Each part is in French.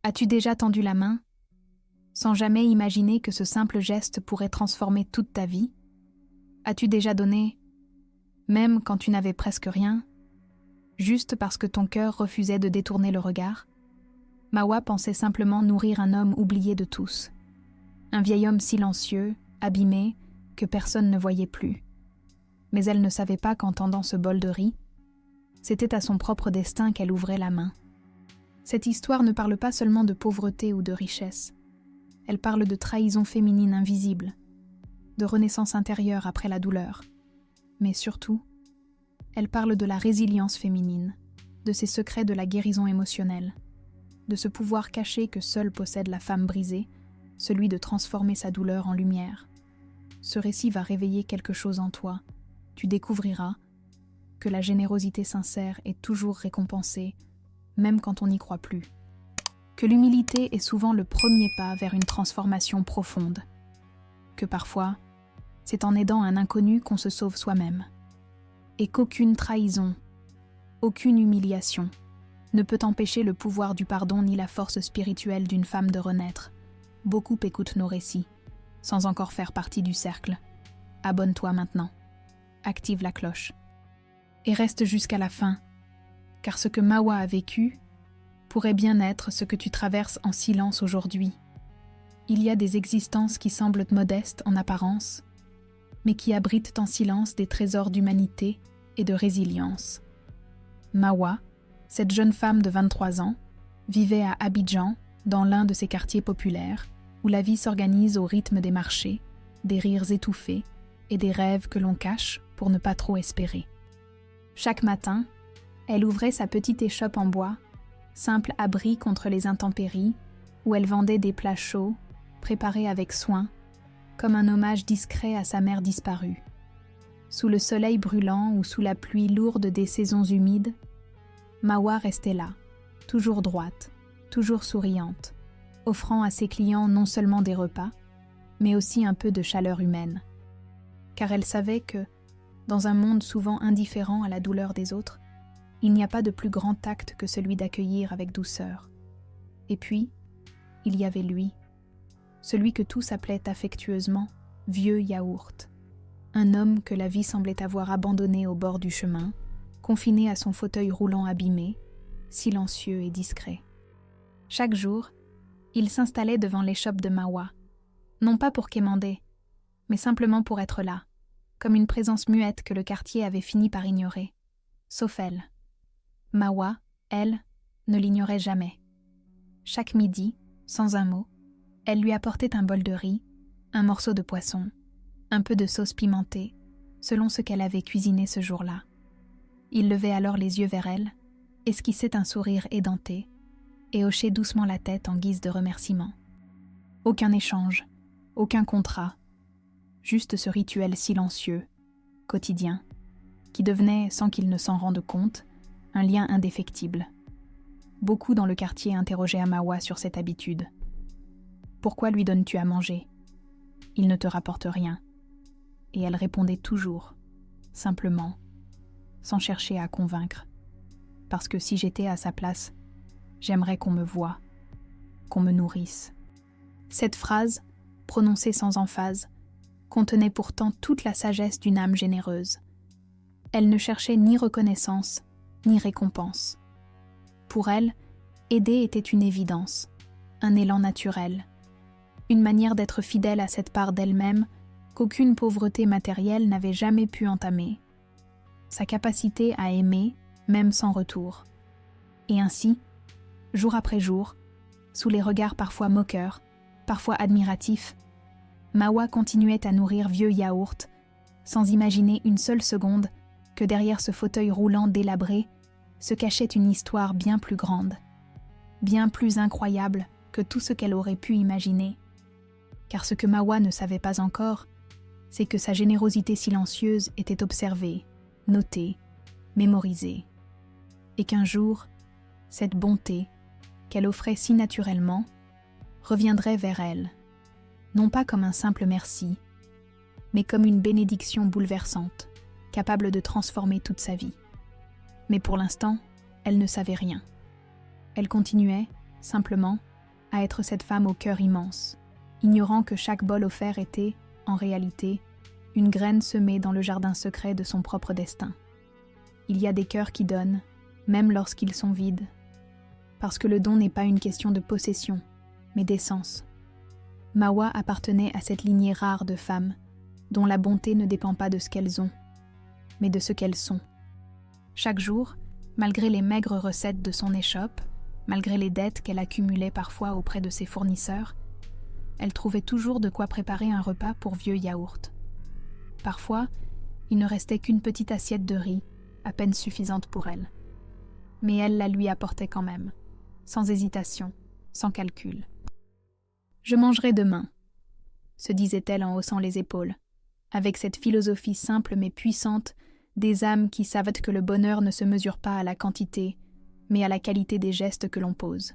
As-tu déjà tendu la main, sans jamais imaginer que ce simple geste pourrait transformer toute ta vie? As-tu déjà donné, même quand tu n'avais presque rien, juste parce que ton cœur refusait de détourner le regard? Mawa pensait simplement nourrir un homme oublié de tous. Un vieil homme silencieux, abîmé, que personne ne voyait plus. Mais elle ne savait pas qu'en tendant ce bol de riz, c'était à son propre destin qu'elle ouvrait la main. Cette histoire ne parle pas seulement de pauvreté ou de richesse. Elle parle de trahison féminine invisible, de renaissance intérieure après la douleur. Mais surtout, elle parle de la résilience féminine, de ses secrets de la guérison émotionnelle, de ce pouvoir caché que seule possède la femme brisée, celui de transformer sa douleur en lumière. Ce récit va réveiller quelque chose en toi. Tu découvriras que la générosité sincère est toujours récompensée, même quand on n'y croit plus. Que l'humilité est souvent le premier pas vers une transformation profonde. Que parfois, c'est en aidant un inconnu qu'on se sauve soi-même. Et qu'aucune trahison, aucune humiliation ne peut empêcher le pouvoir du pardon ni la force spirituelle d'une femme de renaître. Beaucoup écoutent nos récits, sans encore faire partie du cercle. Abonne-toi maintenant. Active la cloche. Et reste jusqu'à la fin, car ce que Mawa a vécu pourrait bien être ce que tu traverses en silence aujourd'hui. Il y a des existences qui semblent modestes en apparence, mais qui abritent en silence des trésors d'humanité et de résilience. Mawa, cette jeune femme de 23 ans, vivait à Abidjan, dans l'un de ces quartiers populaires, où la vie s'organise au rythme des marchés, des rires étouffés et des rêves que l'on cache pour ne pas trop espérer. Chaque matin, elle ouvrait sa petite échoppe en bois, simple abri contre les intempéries, où elle vendait des plats chauds, préparés avec soin, comme un hommage discret à sa mère disparue. Sous le soleil brûlant ou sous la pluie lourde des saisons humides, Mawa restait là, toujours droite, toujours souriante, offrant à ses clients non seulement des repas, mais aussi un peu de chaleur humaine. Car elle savait que, dans un monde souvent indifférent à la douleur des autres, il n'y a pas de plus grand acte que celui d'accueillir avec douceur. Et puis, il y avait lui, celui que tous appelaient affectueusement « vieux yaourt », un homme que la vie semblait avoir abandonné au bord du chemin, confiné à son fauteuil roulant abîmé, silencieux et discret. Chaque jour, il s'installait devant l'échoppe de Mawa, non pas pour quémander, mais simplement pour être là, comme une présence muette que le quartier avait fini par ignorer, sauf elle. Mawa, elle, ne l'ignorait jamais. Chaque midi, sans un mot, elle lui apportait un bol de riz, un morceau de poisson, un peu de sauce pimentée, selon ce qu'elle avait cuisiné ce jour-là. Il levait alors les yeux vers elle, esquissait un sourire édenté et hochait doucement la tête en guise de remerciement. Aucun échange, aucun contrat, juste ce rituel silencieux, quotidien, qui devenait, sans qu'il ne s'en rende compte, un lien indéfectible. Beaucoup dans le quartier interrogeaient Mawa sur cette habitude. Pourquoi lui donnes-tu à manger? Il ne te rapporte rien. Et elle répondait toujours, simplement, sans chercher à convaincre. Parce que si j'étais à sa place, j'aimerais qu'on me voie, qu'on me nourrisse. Cette phrase, prononcée sans emphase, contenait pourtant toute la sagesse d'une âme généreuse. Elle ne cherchait ni reconnaissance, ni récompense. Pour elle, aider était une évidence, un élan naturel, une manière d'être fidèle à cette part d'elle-même qu'aucune pauvreté matérielle n'avait jamais pu entamer. Sa capacité à aimer, même sans retour. Et ainsi, jour après jour, sous les regards parfois moqueurs, parfois admiratifs, Mawa continuait à nourrir vieux yaourt, sans imaginer une seule seconde que derrière ce fauteuil roulant délabré se cachait une histoire bien plus grande, bien plus incroyable que tout ce qu'elle aurait pu imaginer. Car ce que Mawa ne savait pas encore, c'est que sa générosité silencieuse était observée, notée, mémorisée, et qu'un jour, cette bonté, qu'elle offrait si naturellement, reviendrait vers elle, non pas comme un simple merci, mais comme une bénédiction bouleversante, capable de transformer toute sa vie. Mais pour l'instant, elle ne savait rien. Elle continuait, simplement, à être cette femme au cœur immense, ignorant que chaque bol offert était, en réalité, une graine semée dans le jardin secret de son propre destin. Il y a des cœurs qui donnent, même lorsqu'ils sont vides, parce que le don n'est pas une question de possession, mais d'essence. Mawa appartenait à cette lignée rare de femmes, dont la bonté ne dépend pas de ce qu'elles ont, mais de ce qu'elles sont. Chaque jour, malgré les maigres recettes de son échoppe, malgré les dettes qu'elle accumulait parfois auprès de ses fournisseurs, elle trouvait toujours de quoi préparer un repas pour Vieux Yaourt. Parfois, il ne restait qu'une petite assiette de riz, à peine suffisante pour elle. Mais elle la lui apportait quand même, sans hésitation, sans calcul. « Je mangerai demain », se disait-elle en haussant les épaules, avec cette philosophie simple mais puissante des âmes qui savent que le bonheur ne se mesure pas à la quantité, mais à la qualité des gestes que l'on pose.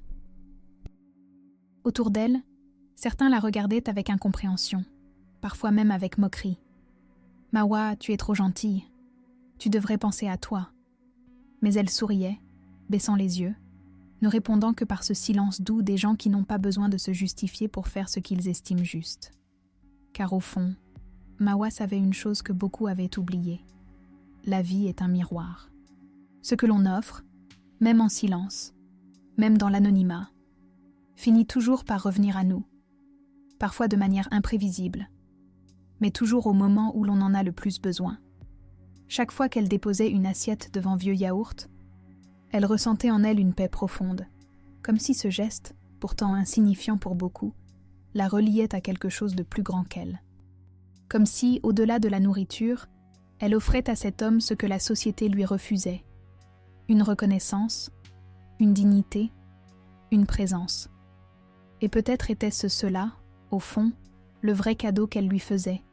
Autour d'elle, certains la regardaient avec incompréhension, parfois même avec moquerie. « Mawa, tu es trop gentille. Tu devrais penser à toi. » Mais elle souriait, baissant les yeux, ne répondant que par ce silence doux des gens qui n'ont pas besoin de se justifier pour faire ce qu'ils estiment juste. Car au fond, Mawa savait une chose que beaucoup avaient oubliée. La vie est un miroir. Ce que l'on offre, même en silence, même dans l'anonymat, finit toujours par revenir à nous, parfois de manière imprévisible, mais toujours au moment où l'on en a le plus besoin. Chaque fois qu'elle déposait une assiette devant Vieux Yaourt, elle ressentait en elle une paix profonde, comme si ce geste, pourtant insignifiant pour beaucoup, la reliait à quelque chose de plus grand qu'elle. Comme si, au-delà de la nourriture, elle offrait à cet homme ce que la société lui refusait, une reconnaissance, une dignité, une présence. Et peut-être était-ce cela, au fond, le vrai cadeau qu'elle lui faisait.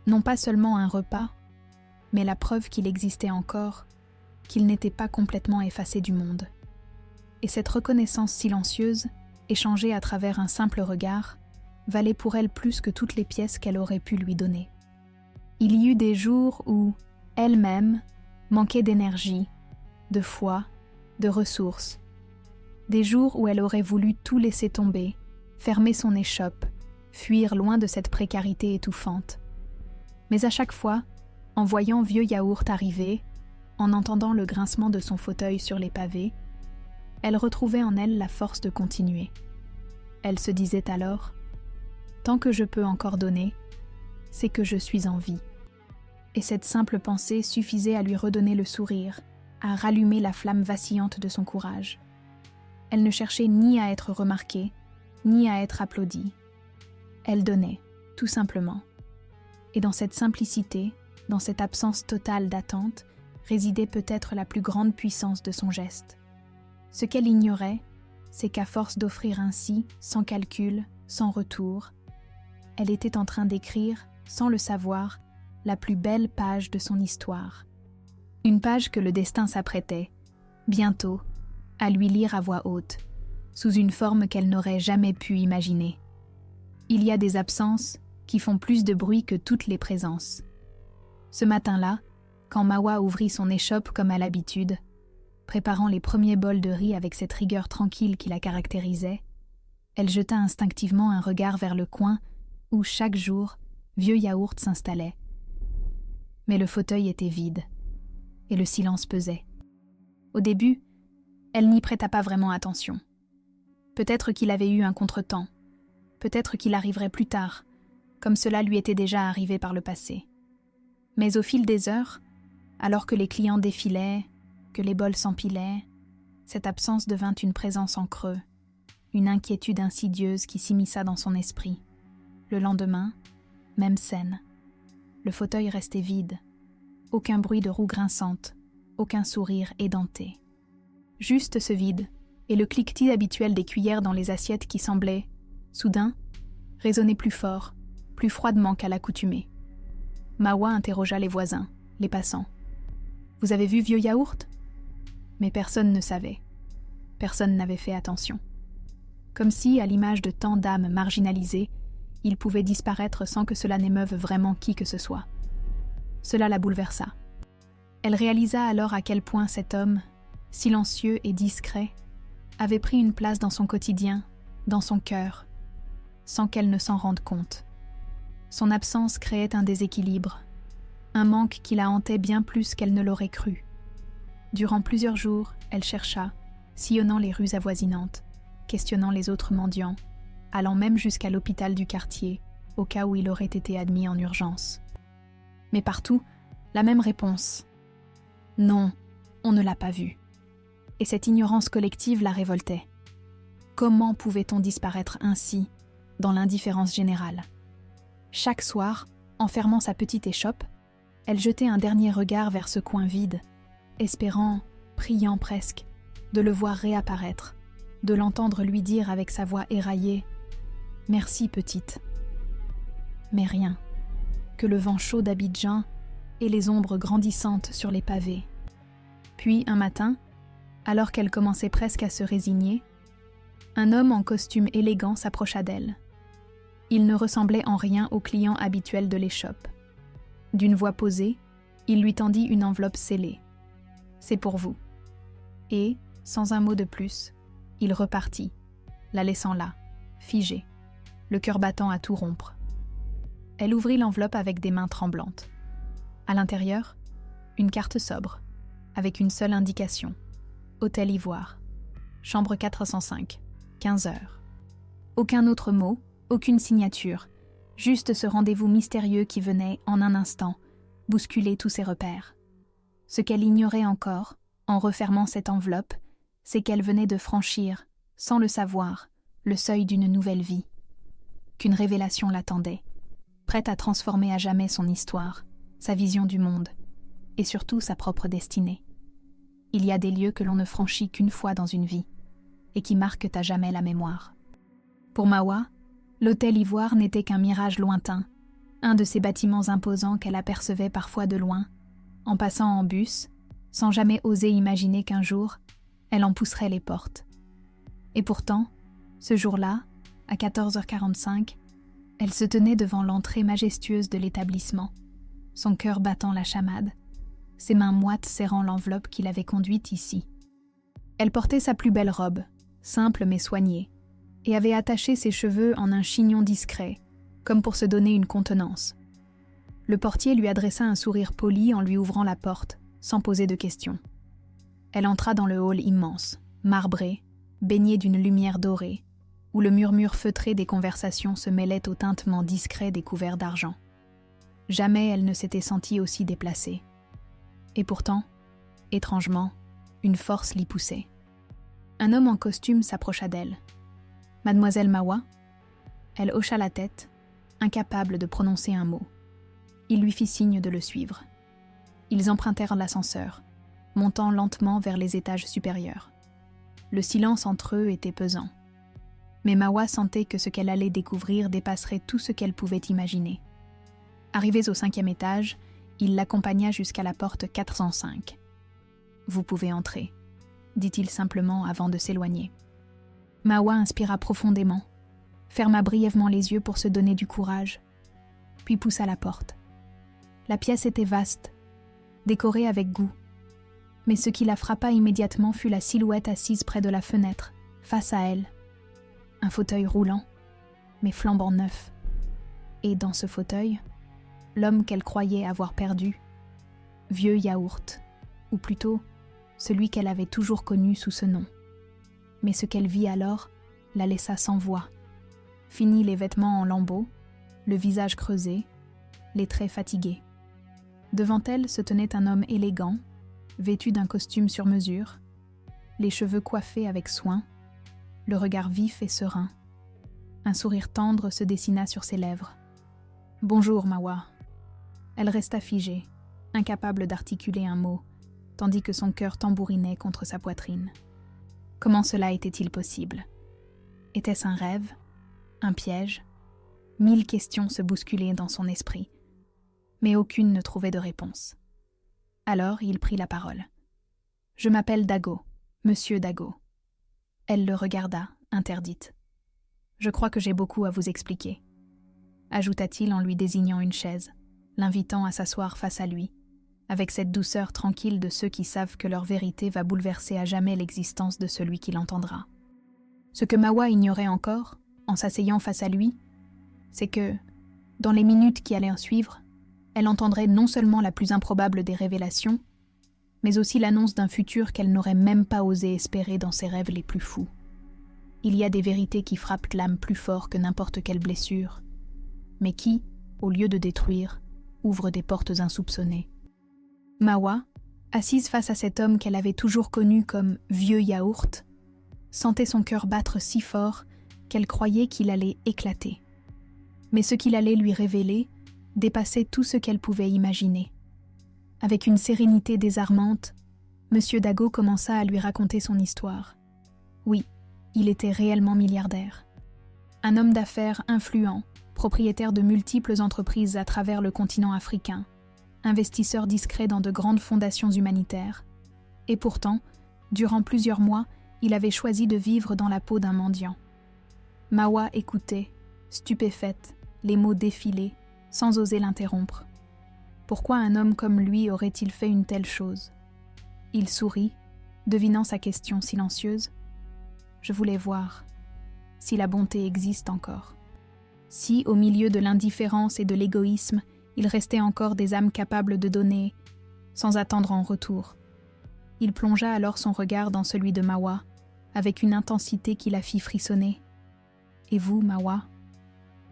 Non pas seulement un repas, mais la preuve qu'il existait encore, qu'il n'était pas complètement effacé du monde. Et cette reconnaissance silencieuse, échangée à travers un simple regard, valait pour elle plus que toutes les pièces qu'elle aurait pu lui donner. Il y eut des jours où, elle-même, manquait d'énergie, de foi, de ressources. Des jours où elle aurait voulu tout laisser tomber, fermer son échoppe, fuir loin de cette précarité étouffante. Mais à chaque fois, en voyant Vieux Yaourt arriver, en entendant le grincement de son fauteuil sur les pavés, elle retrouvait en elle la force de continuer. Elle se disait alors « Tant que je peux encore donner, c'est que je suis en vie. » Et cette simple pensée suffisait à lui redonner le sourire, à rallumer la flamme vacillante de son courage. Elle ne cherchait ni à être remarquée, ni à être applaudie. Elle donnait, tout simplement. Et dans cette simplicité, dans cette absence totale d'attente, résidait peut-être la plus grande puissance de son geste. Ce qu'elle ignorait, c'est qu'à force d'offrir ainsi, sans calcul, sans retour, elle était en train d'écrire, sans le savoir, la plus belle page de son histoire. Une page que le destin s'apprêtait, bientôt, à lui lire à voix haute, sous une forme qu'elle n'aurait jamais pu imaginer. Il y a des absences qui font plus de bruit que toutes les présences. Ce matin-là, quand Mawa ouvrit son échoppe comme à l'habitude, préparant les premiers bols de riz avec cette rigueur tranquille qui la caractérisait, elle jeta instinctivement un regard vers le coin où, chaque jour, Vieux Yaourt s'installait. Mais le fauteuil était vide, et le silence pesait. Au début, elle n'y prêta pas vraiment attention. Peut-être qu'il avait eu un contretemps, peut-être qu'il arriverait plus tard, comme cela lui était déjà arrivé par le passé. Mais au fil des heures, alors que les clients défilaient, que les bols s'empilaient, cette absence devint une présence en creux, une inquiétude insidieuse qui s'immisça dans son esprit. Le lendemain, même scène. Le fauteuil restait vide, aucun bruit de roue grinçante, aucun sourire édenté. Juste ce vide, et le cliquetis habituel des cuillères dans les assiettes qui semblait, soudain, résonner plus fort, plus froidement qu'à l'accoutumée. Mawa interrogea les voisins, les passants. « Vous avez vu Vieux Yaourt ?» Mais personne ne savait. Personne n'avait fait attention. Comme si, à l'image de tant d'âmes marginalisées, il pouvait disparaître sans que cela n'émeuve vraiment qui que ce soit. Cela la bouleversa. Elle réalisa alors à quel point cet homme, silencieux et discret, avait pris une place dans son quotidien dans son cœur, sans qu'elle ne s'en rende compte. Son absence créait un déséquilibre, un manque qui la hantait bien plus qu'elle ne l'aurait cru. Durant plusieurs jours, elle chercha, sillonnant les rues avoisinantes, questionnant les autres mendiants, allant même jusqu'à l'hôpital du quartier, au cas où il aurait été admis en urgence. Mais partout, la même réponse. Non, on ne l'a pas vu. Et cette ignorance collective la révoltait. Comment pouvait-on disparaître ainsi, dans l'indifférence générale? Chaque soir, en fermant sa petite échoppe, elle jetait un dernier regard vers ce coin vide, espérant, priant presque, de le voir réapparaître, de l'entendre lui dire avec sa voix éraillée « Merci, petite ». Mais rien, que le vent chaud d'Abidjan et les ombres grandissantes sur les pavés. Puis, un matin, alors qu'elle commençait presque à se résigner, un homme en costume élégant s'approcha d'elle. Il ne ressemblait en rien au client habituel de l'échoppe. D'une voix posée, il lui tendit une enveloppe scellée. « C'est pour vous. » Et, sans un mot de plus, il repartit, la laissant là, figée, le cœur battant à tout rompre. Elle ouvrit l'enveloppe avec des mains tremblantes. À l'intérieur, une carte sobre, avec une seule indication. Hôtel Ivoire, chambre 405, 15 heures. Aucun autre mot, aucune signature, juste ce rendez-vous mystérieux qui venait, en un instant, bousculer tous ses repères. Ce qu'elle ignorait encore, en refermant cette enveloppe, c'est qu'elle venait de franchir, sans le savoir, le seuil d'une nouvelle vie. Qu'une révélation l'attendait, prête à transformer à jamais son histoire, sa vision du monde, et surtout sa propre destinée. Il y a des lieux que l'on ne franchit qu'une fois dans une vie, et qui marquent à jamais la mémoire. Pour Mawa, l'hôtel Ivoire n'était qu'un mirage lointain, un de ces bâtiments imposants qu'elle apercevait parfois de loin, en passant en bus, sans jamais oser imaginer qu'un jour, elle en pousserait les portes. Et pourtant, ce jour-là, à 14h45, elle se tenait devant l'entrée majestueuse de l'établissement, son cœur battant la chamade, ses mains moites serrant l'enveloppe qui l'avait conduite ici. Elle portait sa plus belle robe, simple mais soignée, et avait attaché ses cheveux en un chignon discret, comme pour se donner une contenance. Le portier lui adressa un sourire poli en lui ouvrant la porte, sans poser de questions. Elle entra dans le hall immense, marbré, baigné d'une lumière dorée, où le murmure feutré des conversations se mêlait au tintement discret des couverts d'argent. Jamais elle ne s'était sentie aussi déplacée. Et pourtant, étrangement, une force l'y poussait. Un homme en costume s'approcha d'elle. « Mademoiselle Mawa ?» Elle hocha la tête, incapable de prononcer un mot. Il lui fit signe de le suivre. Ils empruntèrent l'ascenseur, montant lentement vers les étages supérieurs. Le silence entre eux était pesant. Mais Mawa sentait que ce qu'elle allait découvrir dépasserait tout ce qu'elle pouvait imaginer. Arrivés au 5e étage, il l'accompagna jusqu'à la porte 405. « Vous pouvez entrer », dit-il simplement avant de s'éloigner. Mawa inspira profondément, ferma brièvement les yeux pour se donner du courage, puis poussa la porte. La pièce était vaste, décorée avec goût, mais ce qui la frappa immédiatement fut la silhouette assise près de la fenêtre, face à elle. Un fauteuil roulant, mais flambant neuf. Et dans ce fauteuil, l'homme qu'elle croyait avoir perdu, vieux yaourt, ou plutôt celui qu'elle avait toujours connu sous ce nom. Mais ce qu'elle vit alors la laissa sans voix. Finis les vêtements en lambeaux, le visage creusé, les traits fatigués. Devant elle se tenait un homme élégant, vêtu d'un costume sur mesure, les cheveux coiffés avec soin, le regard vif et serein. Un sourire tendre se dessina sur ses lèvres. « Bonjour, Mawa. » Elle resta figée, incapable d'articuler un mot, tandis que son cœur tambourinait contre sa poitrine. Comment cela était-il possible? Était-ce un rêve? Un piège? 1000 questions se bousculaient dans son esprit, mais aucune ne trouvait de réponse. Alors il prit la parole. « Je m'appelle Dago, Monsieur Dago. » Elle le regarda, interdite. « Je crois que j'ai beaucoup à vous expliquer. » Ajouta-t-il en lui désignant une chaise, l'invitant à s'asseoir face à lui, avec cette douceur tranquille de ceux qui savent que leur vérité va bouleverser à jamais l'existence de celui qui l'entendra. Ce que Mawa ignorait encore, en s'asseyant face à lui, c'est que, dans les minutes qui allaient en suivre, elle entendrait non seulement la plus improbable des révélations, mais aussi l'annonce d'un futur qu'elle n'aurait même pas osé espérer dans ses rêves les plus fous. Il y a des vérités qui frappent l'âme plus fort que n'importe quelle blessure, mais qui, au lieu de détruire, ouvrent des portes insoupçonnées. Mawa, assise face à cet homme qu'elle avait toujours connu comme « vieux yaourt », sentait son cœur battre si fort qu'elle croyait qu'il allait éclater. Mais ce qu'il allait lui révéler dépassait tout ce qu'elle pouvait imaginer. Avec une sérénité désarmante, M. Dago commença à lui raconter son histoire. Oui, il était réellement milliardaire. Un homme d'affaires influent, propriétaire de multiples entreprises à travers le continent africain, investisseur discret dans de grandes fondations humanitaires. Et pourtant, durant plusieurs mois, il avait choisi de vivre dans la peau d'un mendiant. Mawa écoutait, stupéfaite, les mots défiler, sans oser l'interrompre. Pourquoi un homme comme lui aurait-il fait une telle chose? Il sourit, devinant sa question silencieuse. Je voulais voir si la bonté existe encore. Si, au milieu de l'indifférence et de l'égoïsme, il restait encore des âmes capables de donner, sans attendre en retour. Il plongea alors son regard dans celui de Mawa, avec une intensité qui la fit frissonner. Et vous, Mawa,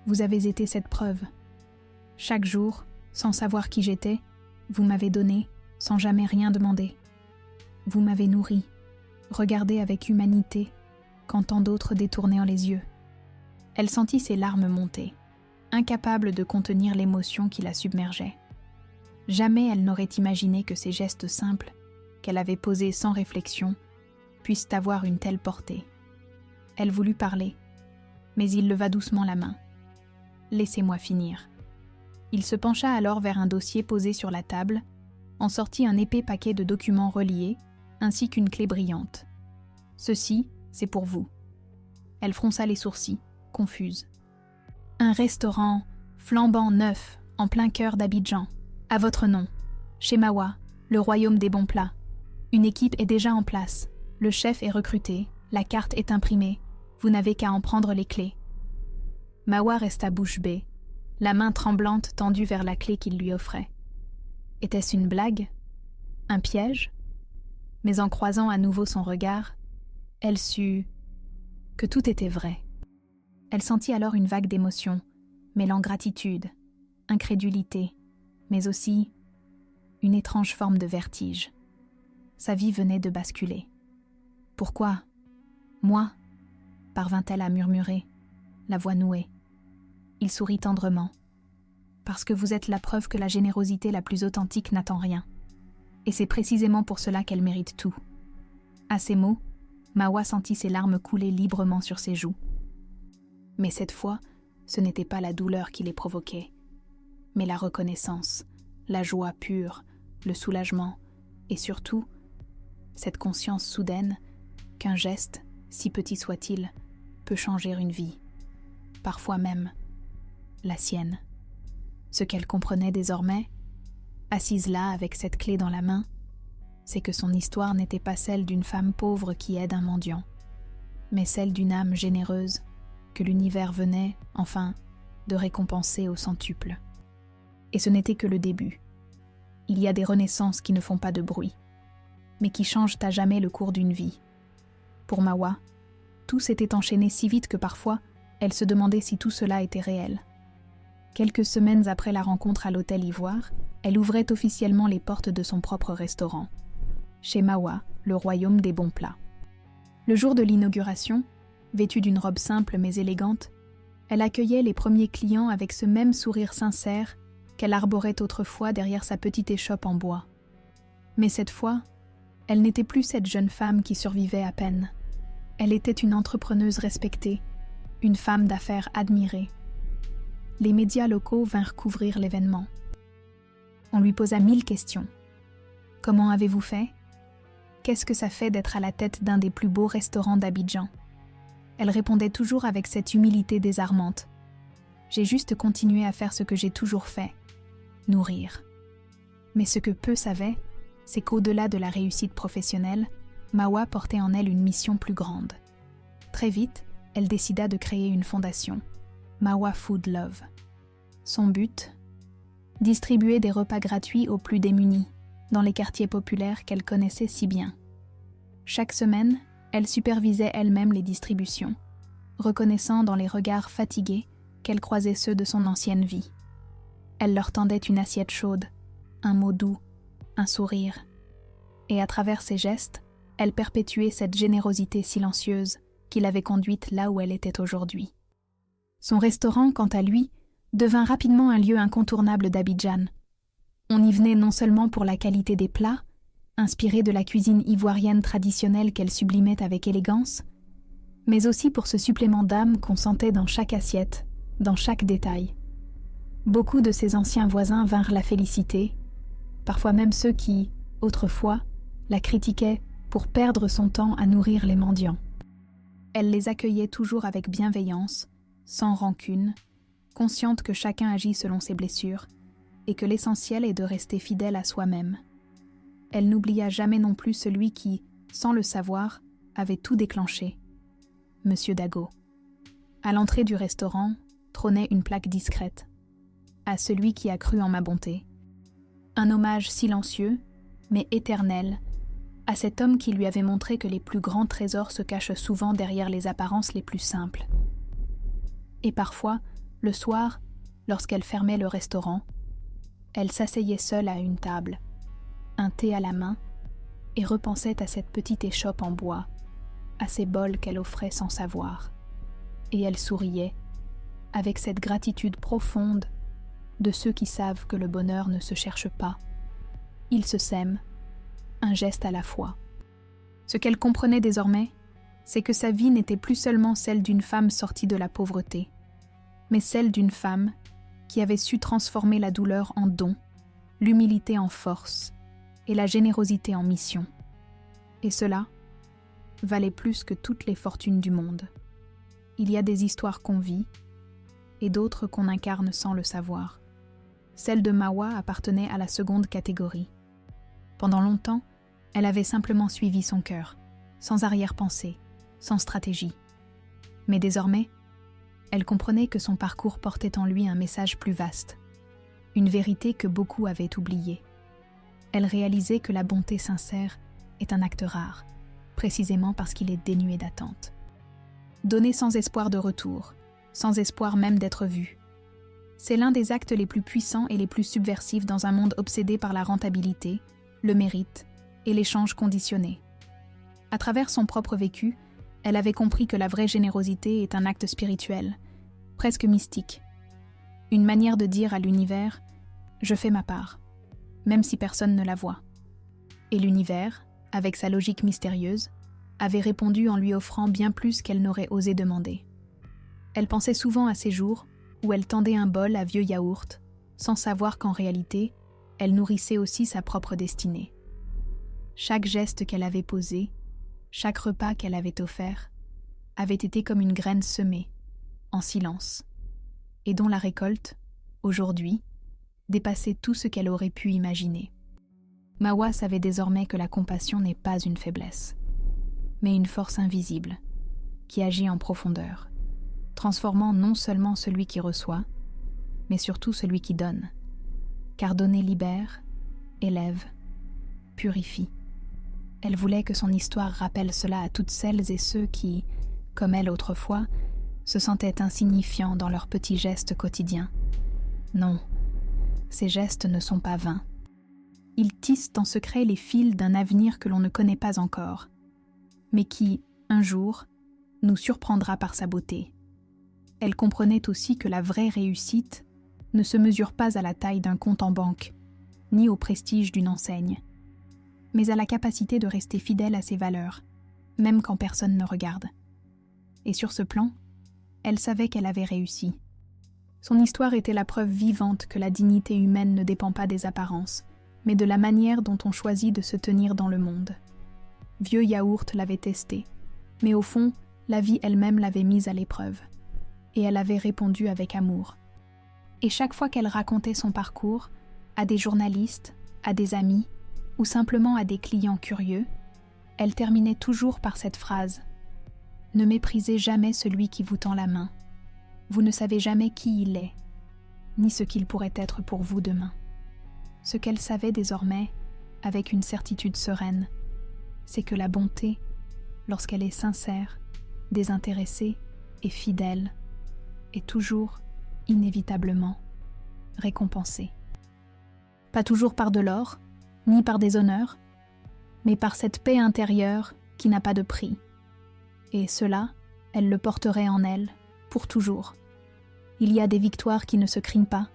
vous avez été cette preuve. Chaque jour, sans savoir qui j'étais, vous m'avez donné, sans jamais rien demander. Vous m'avez nourri, regardé avec humanité, quand tant d'autres détournaient les yeux. Elle sentit ses larmes monter, incapable de contenir l'émotion qui la submergeait. Jamais elle n'aurait imaginé que ces gestes simples, qu'elle avait posés sans réflexion, puissent avoir une telle portée. Elle voulut parler, mais il leva doucement la main. « Laissez-moi finir. » Il se pencha alors vers un dossier posé sur la table, en sortit un épais paquet de documents reliés, ainsi qu'une clé brillante. « Ceci, c'est pour vous. » Elle fronça les sourcils, confuse. « Un restaurant flambant neuf, en plein cœur d'Abidjan, à votre nom, chez Mawa, le royaume des bons plats. Une équipe est déjà en place, le chef est recruté, la carte est imprimée, vous n'avez qu'à en prendre les clés. » Mawa resta bouche bée, la main tremblante tendue vers la clé qu'il lui offrait. Était-ce une blague? Un piège? Mais en croisant à nouveau son regard, elle sut que tout était vrai. Elle sentit alors une vague d'émotion, mêlant gratitude, incrédulité, mais aussi une étrange forme de vertige. Sa vie venait de basculer. « Pourquoi? Moi ?» parvint-elle à murmurer, la voix nouée. Il sourit tendrement. « Parce que vous êtes la preuve que la générosité la plus authentique n'attend rien. Et c'est précisément pour cela qu'elle mérite tout. » À ces mots, Mawa sentit ses larmes couler librement sur ses joues. Mais cette fois, ce n'était pas la douleur qui les provoquait, mais la reconnaissance, la joie pure, le soulagement, et surtout, cette conscience soudaine qu'un geste, si petit soit-il, peut changer une vie, parfois même la sienne. Ce qu'elle comprenait désormais, assise là avec cette clé dans la main, c'est que son histoire n'était pas celle d'une femme pauvre qui aide un mendiant, mais celle d'une âme généreuse que l'univers venait, enfin, de récompenser au centuple. Et ce n'était que le début. Il y a des renaissances qui ne font pas de bruit, mais qui changent à jamais le cours d'une vie. Pour Mawa, tout s'était enchaîné si vite que parfois, elle se demandait si tout cela était réel. Quelques semaines après la rencontre à l'hôtel Ivoire, elle ouvrait officiellement les portes de son propre restaurant, chez Mawa, le royaume des bons plats. Le jour de l'inauguration, vêtue d'une robe simple mais élégante, elle accueillait les premiers clients avec ce même sourire sincère qu'elle arborait autrefois derrière sa petite échoppe en bois. Mais cette fois, elle n'était plus cette jeune femme qui survivait à peine. Elle était une entrepreneuse respectée, une femme d'affaires admirée. Les médias locaux vinrent couvrir l'événement. On lui posa 1000 questions. Comment avez-vous fait? Qu'est-ce que ça fait d'être à la tête d'un des plus beaux restaurants d'Abidjan? Elle répondait toujours avec cette humilité désarmante. J'ai juste continué à faire ce que j'ai toujours fait, nourrir. Mais ce que peu savaient, c'est qu'au-delà de la réussite professionnelle, Mawa portait en elle une mission plus grande. Très vite, elle décida de créer une fondation, Mawa Food Love. Son but ? Distribuer des repas gratuits aux plus démunis, dans les quartiers populaires qu'elle connaissait si bien. Chaque semaine, elle supervisait elle-même les distributions, reconnaissant dans les regards fatigués qu'elle croisait ceux de son ancienne vie. Elle leur tendait une assiette chaude, un mot doux, un sourire. Et à travers ses gestes, elle perpétuait cette générosité silencieuse qui l'avait conduite là où elle était aujourd'hui. Son restaurant, quant à lui, devint rapidement un lieu incontournable d'Abidjan. On y venait non seulement pour la qualité des plats, inspirés de la cuisine ivoirienne traditionnelle qu'elle sublimait avec élégance, mais aussi pour ce supplément d'âme qu'on sentait dans chaque assiette, dans chaque détail. Beaucoup de ses anciens voisins vinrent la féliciter, parfois même ceux qui, autrefois, la critiquaient pour perdre son temps à nourrir les mendiants. Elle les accueillait toujours avec bienveillance, sans rancune, consciente que chacun agit selon ses blessures et que l'essentiel est de rester fidèle à soi-même. Elle n'oublia jamais non plus celui qui, sans le savoir, avait tout déclenché, Monsieur Dago. À l'entrée du restaurant trônait une plaque discrète. À celui qui a cru en ma bonté. Un hommage silencieux, mais éternel, à cet homme qui lui avait montré que les plus grands trésors se cachent souvent derrière les apparences les plus simples. Et parfois, le soir, lorsqu'elle fermait le restaurant, elle s'asseyait seule à une table, un thé à la main, et repensait à cette petite échoppe en bois, à ces bols qu'elle offrait sans savoir. Et elle souriait, avec cette gratitude profonde de ceux qui savent que le bonheur ne se cherche pas. Il se sème, un geste à la fois. Ce qu'elle comprenait désormais, c'est que sa vie n'était plus seulement celle d'une femme sortie de la pauvreté, mais celle d'une femme qui avait su transformer la douleur en don, l'humilité en force et la générosité en mission. Et cela valait plus que toutes les fortunes du monde. Il y a des histoires qu'on vit et d'autres qu'on incarne sans le savoir. Celle de Mawa appartenait à la seconde catégorie. Pendant longtemps, elle avait simplement suivi son cœur, sans arrière-pensée, sans stratégie. Mais désormais, elle comprenait que son parcours portait en lui un message plus vaste, une vérité que beaucoup avaient oubliée. Elle réalisait que la bonté sincère est un acte rare, précisément parce qu'il est dénué d'attente. Donner sans espoir de retour, sans espoir même d'être vu. C'est l'un des actes les plus puissants et les plus subversifs dans un monde obsédé par la rentabilité, le mérite et l'échange conditionné. À travers son propre vécu, elle avait compris que la vraie générosité est un acte spirituel, presque mystique. Une manière de dire à l'univers « je fais ma part », même si personne ne la voit. Et l'univers, avec sa logique mystérieuse, avait répondu en lui offrant bien plus qu'elle n'aurait osé demander. Elle pensait souvent à ces jours où elle tendait un bol à vieux yaourt, sans savoir qu'en réalité, elle nourrissait aussi sa propre destinée. Chaque geste qu'elle avait posé, chaque repas qu'elle avait offert, avait été comme une graine semée, en silence, et dont la récolte, aujourd'hui, dépassait tout ce qu'elle aurait pu imaginer. Mawa savait désormais que la compassion n'est pas une faiblesse, mais une force invisible, qui agit en profondeur, transformant non seulement celui qui reçoit, mais surtout celui qui donne. Car donner libère, élève, purifie. Elle voulait que son histoire rappelle cela à toutes celles et ceux qui, comme elle autrefois, se sentaient insignifiants dans leurs petits gestes quotidiens. Non, ces gestes ne sont pas vains. Ils tissent en secret les fils d'un avenir que l'on ne connaît pas encore, mais qui, un jour, nous surprendra par sa beauté. Elle comprenait aussi que la vraie réussite ne se mesure pas à la taille d'un compte en banque, ni au prestige d'une enseigne, mais à la capacité de rester fidèle à ses valeurs, même quand personne ne regarde. Et sur ce plan, elle savait qu'elle avait réussi. Son histoire était la preuve vivante que la dignité humaine ne dépend pas des apparences, mais de la manière dont on choisit de se tenir dans le monde. Vieux Yaourt l'avait testé, mais au fond, la vie elle-même l'avait mise à l'épreuve. Et elle avait répondu avec amour. Et chaque fois qu'elle racontait son parcours, à des journalistes, à des amis, ou simplement à des clients curieux, elle terminait toujours par cette phrase : Ne méprisez jamais celui qui vous tend la main. Vous ne savez jamais qui il est, ni ce qu'il pourrait être pour vous demain. Ce qu'elle savait désormais, avec une certitude sereine, c'est que la bonté, lorsqu'elle est sincère, désintéressée et fidèle, est toujours, inévitablement, récompensée. Pas toujours par de l'or, ni par des honneurs, mais par cette paix intérieure qui n'a pas de prix. Et cela, elle le porterait en elle, pour toujours. Il y a des victoires qui ne se crient pas,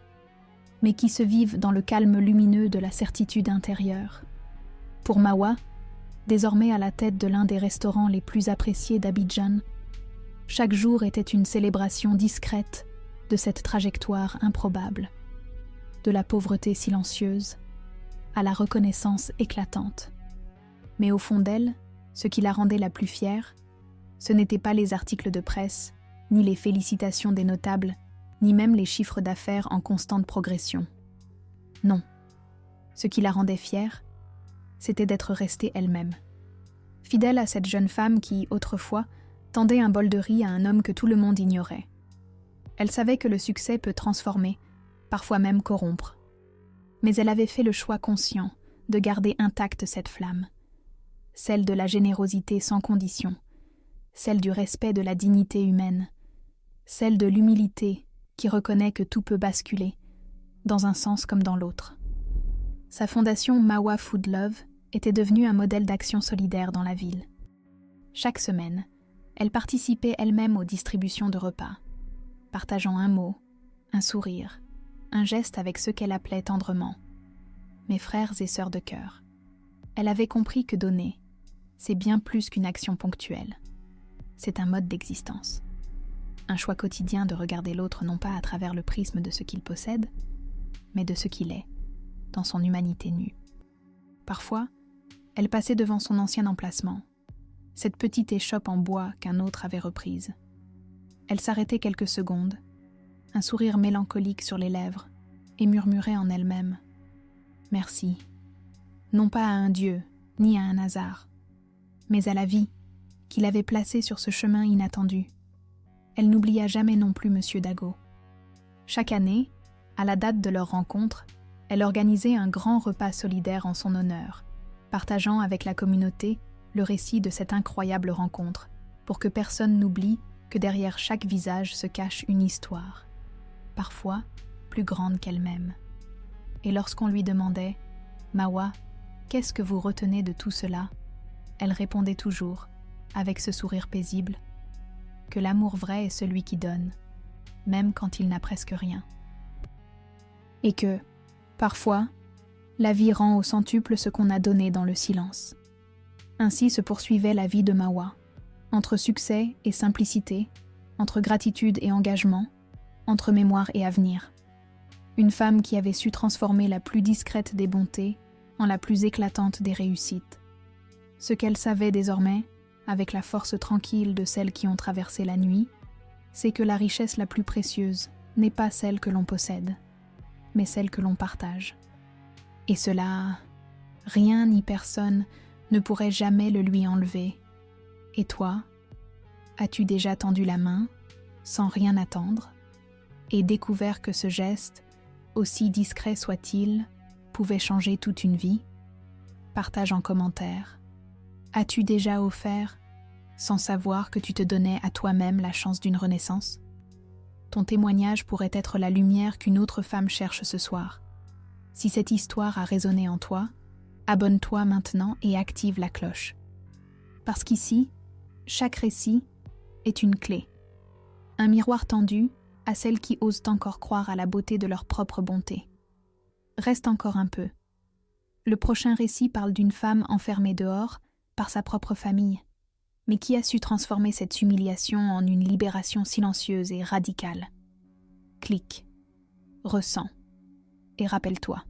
mais qui se vivent dans le calme lumineux de la certitude intérieure. Pour Mawa, désormais à la tête de l'un des restaurants les plus appréciés d'Abidjan, chaque jour était une célébration discrète de cette trajectoire improbable, de la pauvreté silencieuse à la reconnaissance éclatante. Mais au fond d'elle, ce qui la rendait la plus fière, ce n'étaient pas les articles de presse, ni les félicitations des notables, ni même les chiffres d'affaires en constante progression. Non, ce qui la rendait fière, c'était d'être restée elle-même. Fidèle à cette jeune femme qui, autrefois, tendait un bol de riz à un homme que tout le monde ignorait. Elle savait que le succès peut transformer, parfois même corrompre. Mais elle avait fait le choix conscient de garder intacte cette flamme, celle de la générosité sans condition, celle du respect de la dignité humaine, celle de l'humilité qui reconnaît que tout peut basculer, dans un sens comme dans l'autre. Sa fondation Mawa Food Love était devenue un modèle d'action solidaire dans la ville. Chaque semaine, elle participait elle-même aux distributions de repas, partageant un mot, un sourire, un geste avec ceux qu'elle appelait tendrement « mes frères et sœurs de cœur ». Elle avait compris que donner, c'est bien plus qu'une action ponctuelle. C'est un mode d'existence. Un choix quotidien de regarder l'autre non pas à travers le prisme de ce qu'il possède, mais de ce qu'il est, dans son humanité nue. Parfois, elle passait devant son ancien emplacement, cette petite échoppe en bois qu'un autre avait reprise. Elle s'arrêtait quelques secondes, un sourire mélancolique sur les lèvres, et murmurait en elle-même « Merci ». Non pas à un Dieu, ni à un hasard, mais à la vie qui l'avait placée sur ce chemin inattendu. Elle n'oublia jamais non plus Monsieur Dago. Chaque année, à la date de leur rencontre, elle organisait un grand repas solidaire en son honneur, partageant avec la communauté le récit de cette incroyable rencontre, pour que personne n'oublie que derrière chaque visage se cache une histoire, parfois plus grande qu'elle-même. Et lorsqu'on lui demandait « Mawa, qu'est-ce que vous retenez de tout cela ?» Elle répondait toujours, avec ce sourire paisible, que l'amour vrai est celui qui donne, même quand il n'a presque rien. Et que, parfois, la vie rend au centuple ce qu'on a donné dans le silence. Ainsi se poursuivait la vie de Mawa, entre succès et simplicité, entre gratitude et engagement, entre mémoire et avenir. Une femme qui avait su transformer la plus discrète des bontés en la plus éclatante des réussites. Ce qu'elle savait désormais, avec la force tranquille de celles qui ont traversé la nuit, c'est que la richesse la plus précieuse n'est pas celle que l'on possède, mais celle que l'on partage. Et cela, rien ni personne ne pourrait jamais le lui enlever. Et toi, as-tu déjà tendu la main, sans rien attendre, et découvert que ce geste, aussi discret soit-il, pouvait changer toute une vie? Partage en commentaire. As-tu déjà offert, sans savoir que tu te donnais à toi-même la chance d'une renaissance? Ton témoignage pourrait être la lumière qu'une autre femme cherche ce soir. Si cette histoire a résonné en toi, abonne-toi maintenant et active la cloche. Parce qu'ici, chaque récit est une clé, un miroir tendu à celles qui osent encore croire à la beauté de leur propre bonté. Reste encore un peu. Le prochain récit parle d'une femme enfermée dehors par sa propre famille, mais qui a su transformer cette humiliation en une libération silencieuse et radicale. Clique, ressens, et rappelle-toi.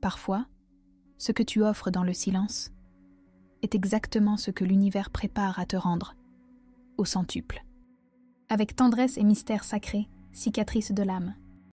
Parfois, ce que tu offres dans le silence est exactement ce que l'univers prépare à te rendre, au centuple. Avec tendresse et mystère sacré, cicatrice de l'âme,